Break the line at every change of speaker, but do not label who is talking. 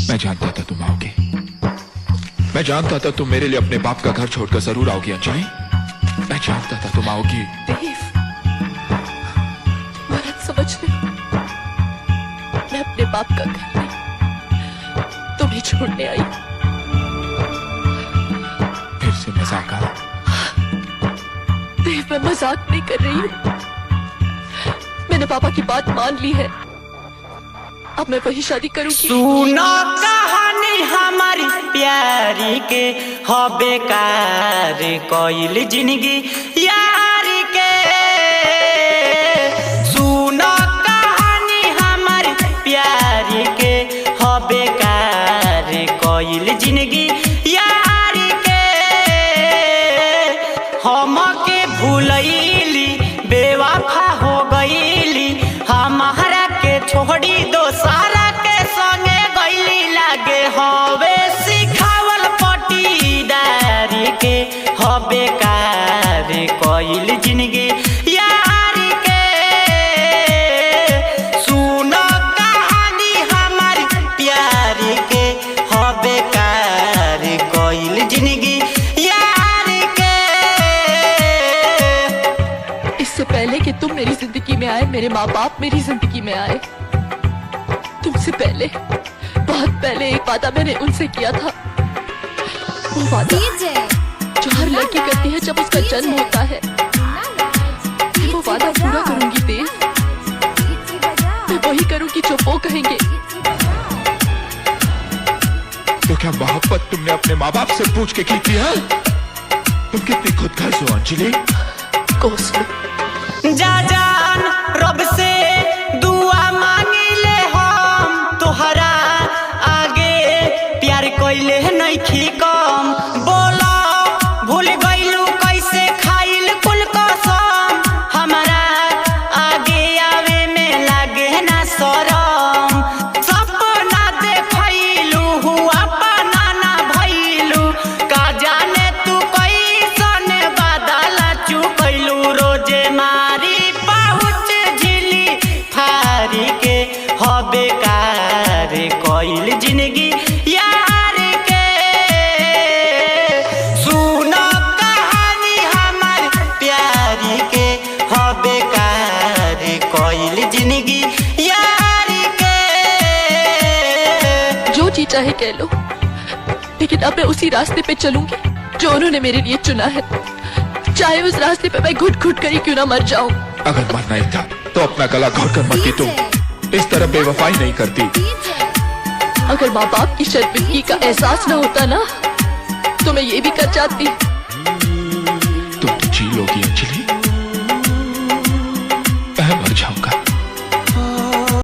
मैं जानता था तुम आओगे। मैं जानता था तुम मेरे लिए अपने बाप का घर छोड़कर जरूर आओगी अंजलि। मैं जानता था तुम आओगी।
देव, गलत समझ रहे हो। मैं अपने बाप का घर नहीं, तुम्हें छोड़ने आई।
फिर से मजाक आ।
देव, मैं मजाक नहीं कर रही हूँ। मैंने पापा की बात मान ली है। अब मैं वही शादी करूंगी।
सुनो कहानी हमारी प्यारी के, हो बेकार कोइल जिंदगी यारी के। सुनो कहानी हमारी प्यारी के, हो बेकार कोइल जिंदगी यारी के। हम के भूलैली बेवफा हो गईली, हमारा के छोड़ी दो सारा के संगे गईली। लागे हवे सिखावल पटीदारी के, हबे कार कोइल जिंदगी यारी के। सुनो कहानी हमारी प्यारी के, हबे कार कोइल जिंदगी यारी के।
इससे पहले कि तुम मेरी जिंदगी में आए, मेरे माँ बाप मेरी जिंदगी में आए। तुमसे पहले, बहुत पहले एक वादा मैंने उनसे किया था। वो वादा जो हर लड़की करती है जब उसका जन्म होता है। मैं वो वादा पूरा करूंगी देव। मैं वही करूंगी जो वो कहेंगे।
तो क्या मोहब्बत तुमने अपने माँ बाप से पूछ के की थी? हाँ? तुम कितनी खुदगर्ज हो अंजलि।
कोस लो।
जा जान रब से दुआ मांगी ले हम, तोहरा आगे प्यार कोइले नइखी कम। बोलो भूल गइलू कैसे खाइल कुल कसम, हमारा आगे आवे में लागे ना शरम। सपना देखैलू हुआ अपना ना भइलू, का जाने तू कैसन बादल चुकैलू। रोजे मारी पहुँच झिली फारी के, हबे कार कोइल जिंदगी यार के। सुनो कहानी हमार प्यारी के, हबे कार कोइल जिंदगी यार के।
जो जी चाहे कह लो, लेकिन अब मैं उसी रास्ते पे चलूंगी जो उन्होंने मेरे लिए चुना है। चाहे उस रास्ते पे मैं घुट घुट कर ही क्यों ना मर जाऊं।
अगर मरना ही था तो अपना गला घोट कर मरती। तुम इस तरह बेवफाई नहीं करती।
अगर माँ बाप की शर्मिंदगी का एहसास न होता ना, तो मैं ये भी कर जाती।
तुम तो जी लोगी अंजलि।